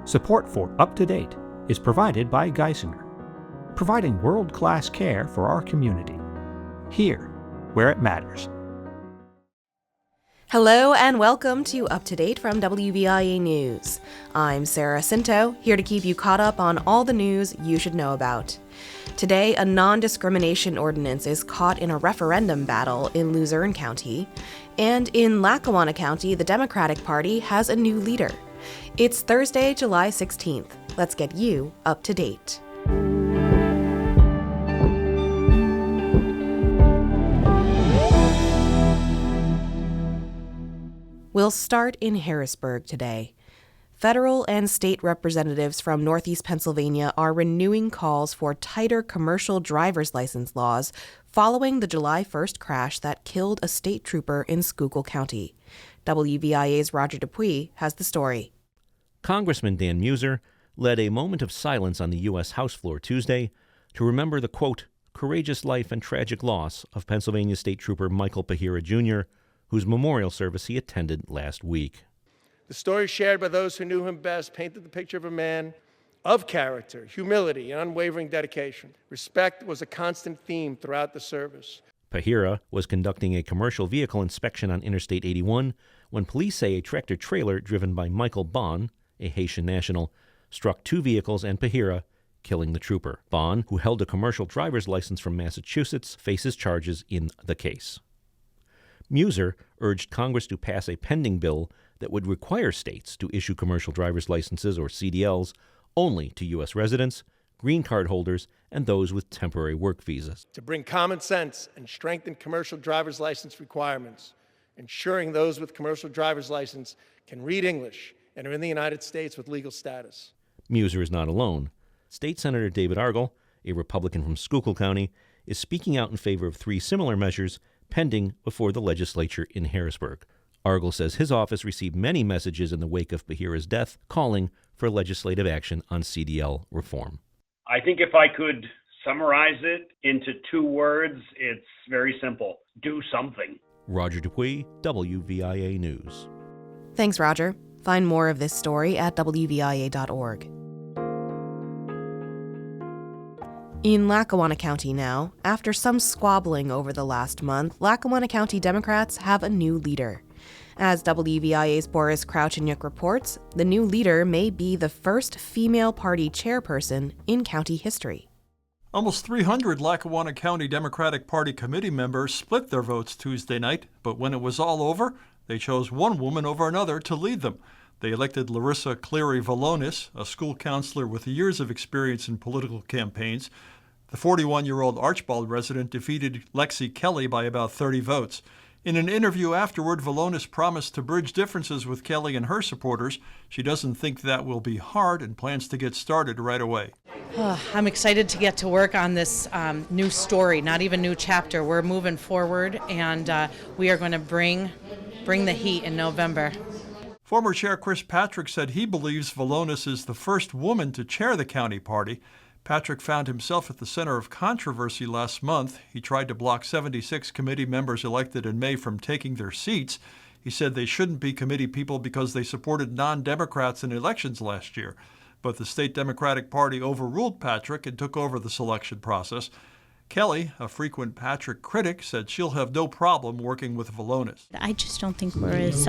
Support for Up to Date is provided by Geisinger, providing world-class care for our community, here where it matters. Hello and welcome to Up to Date from WVIA News. I'm Sarah Scinto, here to keep you caught up on all the news you should know about. Today, a non-discrimination ordinance is caught in a referendum battle in Luzerne County, and in Lackawanna County, the Democratic Party has a new leader. It's Thursday, July 16th. Let's get you up to date. We'll start in Harrisburg today. Federal and state representatives from Northeast Pennsylvania are renewing calls for tighter commercial driver's license laws following the July 1st crash that killed a state trooper in Schuylkill County. WVIA's Roger Dupuis has the story. Congressman Dan Muser led a moment of silence on the U.S. House floor Tuesday to remember the, quote, courageous life and tragic loss of Pennsylvania State Trooper Michael Pahira, Jr., whose memorial service he attended last week. The story shared by those who knew him best painted the picture of a man of character, humility, and unwavering dedication. Respect was a constant theme throughout the service. Pahira was conducting a commercial vehicle inspection on Interstate 81 when police say a tractor-trailer driven by Michael Bon, a Haitian national, struck two vehicles and Pahira, killing the trooper. Bon, who held a commercial driver's license from Massachusetts, faces charges in the case. Muser urged Congress to pass a pending bill that would require states to issue commercial driver's licenses, or CDLs, only to U.S. residents, green card holders, and those with temporary work visas. To bring common sense and strengthen commercial driver's license requirements, ensuring those with commercial driver's license can read English and are in the United States with legal status. Muser is not alone. State Senator David Argel, a Republican from Schuylkill County, is speaking out in favor of three similar measures pending before the legislature in Harrisburg. Argel says his office received many messages in the wake of Pahira's death calling for legislative action on CDL reform. I think if I could summarize it into two words, it's very simple. Do something. Roger Dupuis, WVIA News. Thanks, Roger. Find more of this story at WVIA.org. In Lackawanna County now, after some squabbling over the last month, Lackawanna County Democrats have a new leader. As WVIA's Boris Krauchenyuk reports, the new leader may be the first female party chairperson in county history. Almost 300 Lackawanna County Democratic Party committee members split their votes Tuesday night, but when it was all over, they chose one woman over another to lead them. They elected Larissa Cleary Valonis, a school counselor with years of experience in political campaigns. The 41-year-old Archbald resident defeated Lexi Kelly by about 30 votes. In an interview afterward, Valonis promised to bridge differences with Kelly and her supporters. She doesn't think that will be hard and plans to get started right away. I'm excited to get to work on this new story, not even new chapter. We're moving forward, and we are going to bring the heat in November. Former Chair Chris Patrick said he believes Valonis is the first woman to chair the county party. Patrick found himself at the center of controversy last month. He tried to block 76 committee members elected in May from taking their seats. He said they shouldn't be committee people because they supported non-Democrats in elections last year. But the state Democratic Party overruled Patrick and took over the selection process. Kelly, a frequent Patrick critic, said she'll have no problem working with Valonis. I just don't think we're as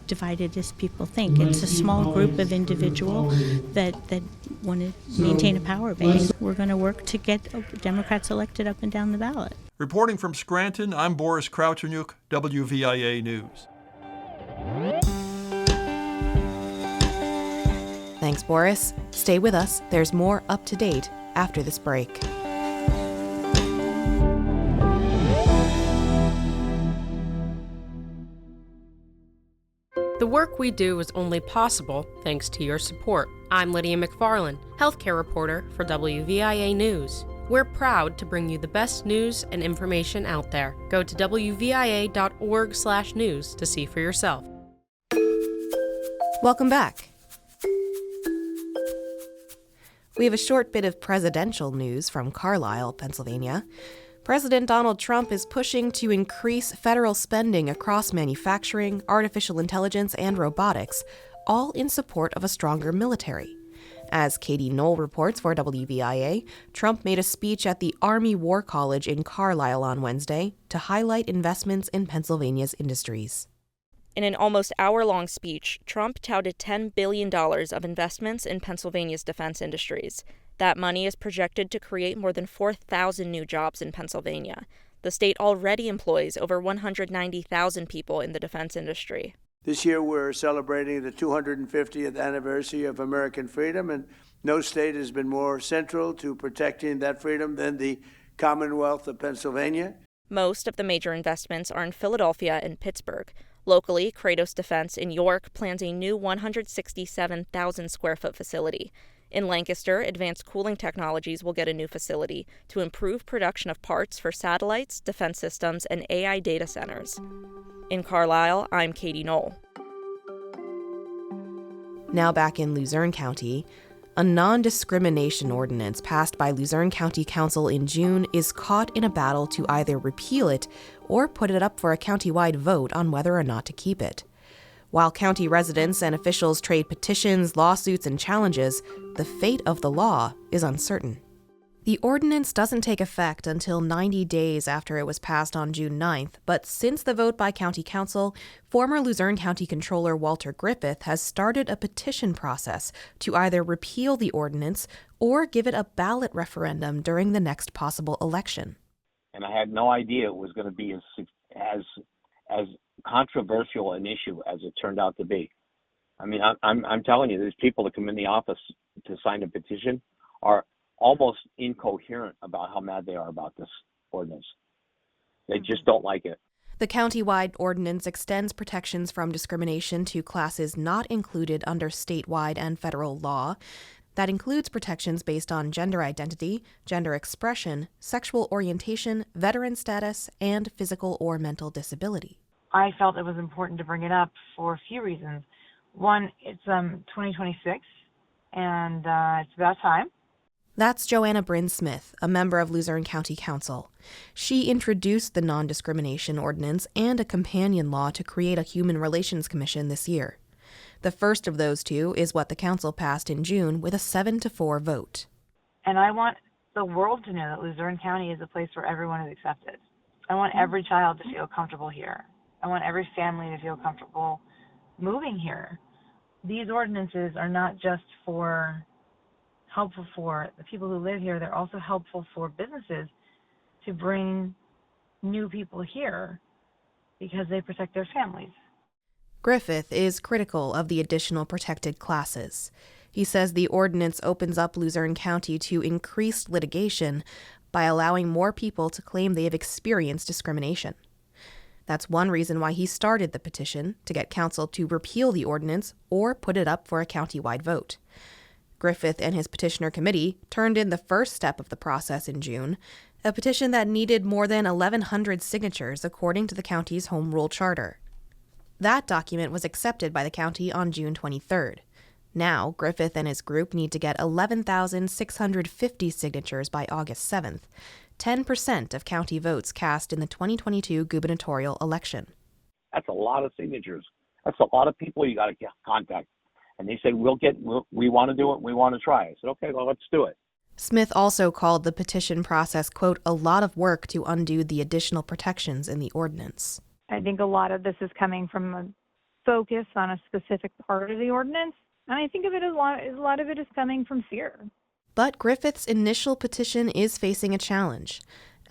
divided as people think. It's a small group of individuals that want to maintain a power base. We're going to work to get Democrats elected up and down the ballot. Reporting from Scranton, I'm Boris Krauchenyuk, WVIA News. Thanks, Boris. Stay with us. There's more Up to Date after this break. The work we do is only possible thanks to your support. I'm Lydia McFarland, healthcare reporter for WVIA News. We're proud to bring you the best news and information out there. Go to WVIA.org/news to see for yourself. Welcome back. We have a short bit of presidential news from Carlisle, Pennsylvania. President Donald Trump is pushing to increase federal spending across manufacturing, artificial intelligence, and robotics all in support of a stronger military. As Katie Knoll reports for WVIA, Trump made a speech at the Army War College in Carlisle on Wednesday to highlight investments in Pennsylvania's industries. In an almost hour-long speech, Trump touted $10 billion of investments in Pennsylvania's defense industries. That money is projected to create more than 4,000 new jobs in Pennsylvania. The state already employs over 190,000 people in the defense industry. This year we're celebrating the 250th anniversary of American freedom, and no state has been more central to protecting that freedom than the Commonwealth of Pennsylvania. Most of the major investments are in Philadelphia and Pittsburgh. Locally, Kratos Defense in York plans a new 167,000-square-foot facility. In Lancaster, Advanced Cooling Technologies will get a new facility to improve production of parts for satellites, defense systems, and AI data centers. In Carlisle, I'm Katie Knoll. Now back in Luzerne County, a non-discrimination ordinance passed by Luzerne County Council in June is caught in a battle to either repeal it or put it up for a countywide vote on whether or not to keep it. While county residents and officials trade petitions, lawsuits, and challenges, the fate of the law is uncertain. The ordinance doesn't take effect until 90 days after it was passed on June 9th, but since the vote by County Council, former Luzerne County Controller Walter Griffith has started a petition process to either repeal the ordinance or give it a ballot referendum during the next possible election. And I had no idea it was going to be as controversial an issue as it turned out to be. I mean, I'm telling you, there's people that come in the office to sign a petition are almost incoherent about how mad they are about this ordinance. They just don't like it. The countywide ordinance extends protections from discrimination to classes not included under statewide and federal law. That includes protections based on gender identity, gender expression, sexual orientation, veteran status, and physical or mental disability. I felt it was important to bring it up for a few reasons. One, it's 2026, and it's about time. That's Joanna Bryn Smith, a member of Luzerne County Council. She introduced the non-discrimination ordinance and a companion law to create a Human Relations Commission this year. The first of those two is what the council passed in June with a 7-4 vote. And I want the world to know that Luzerne County is a place where everyone is accepted. I want every child to feel comfortable here. I want every family to feel comfortable moving here. These ordinances are not just helpful for the people who live here, they're also helpful for businesses to bring new people here because they protect their families. Griffith is critical of the additional protected classes. He says the ordinance opens up Luzerne County to increased litigation by allowing more people to claim they have experienced discrimination. That's one reason why he started the petition, to get council to repeal the ordinance or put it up for a countywide vote. Griffith and his petitioner committee turned in the first step of the process in June, a petition that needed more than 1,100 signatures according to the county's home rule charter. That document was accepted by the county on June 23rd. Now, Griffith and his group need to get 11,650 signatures by August 7th, 10% of county votes cast in the 2022 gubernatorial election. That's a lot of signatures. That's a lot of people you got to contact. And they said, we want to do it, we want to try. I said, okay, well, let's do it. Smith also called the petition process, quote, a lot of work to undo the additional protections in the ordinance. I think a lot of this is coming from a focus on a specific part of the ordinance. And I think of it as a lot of it is coming from fear. But Griffith's initial petition is facing a challenge.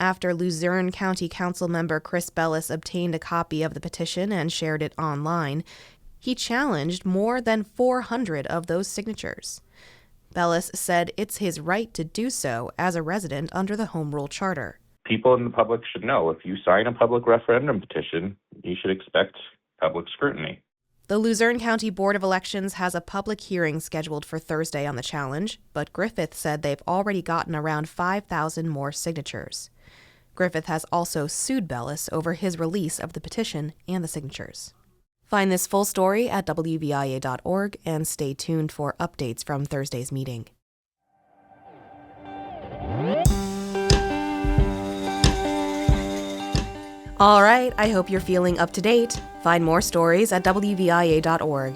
After Luzerne County Council member Chris Bellis obtained a copy of the petition and shared it online, he challenged more than 400 of those signatures. Bellis said it's his right to do so as a resident under the Home Rule Charter. People in the public should know if you sign a public referendum petition, you should expect public scrutiny. The Luzerne County Board of Elections has a public hearing scheduled for Thursday on the challenge, but Griffith said they've already gotten around 5,000 more signatures. Griffith has also sued Bellis over his release of the petition and the signatures. Find this full story at WVIA.org and stay tuned for updates from Thursday's meeting. All right, I hope you're feeling up to date. Find more stories at WVIA.org.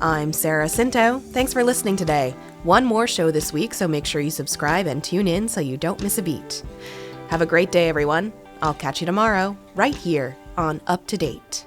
I'm Sarah Scinto. Thanks for listening today. One more show this week, so make sure you subscribe and tune in so you don't miss a beat. Have a great day, everyone. I'll catch you tomorrow, right here on Up to Date.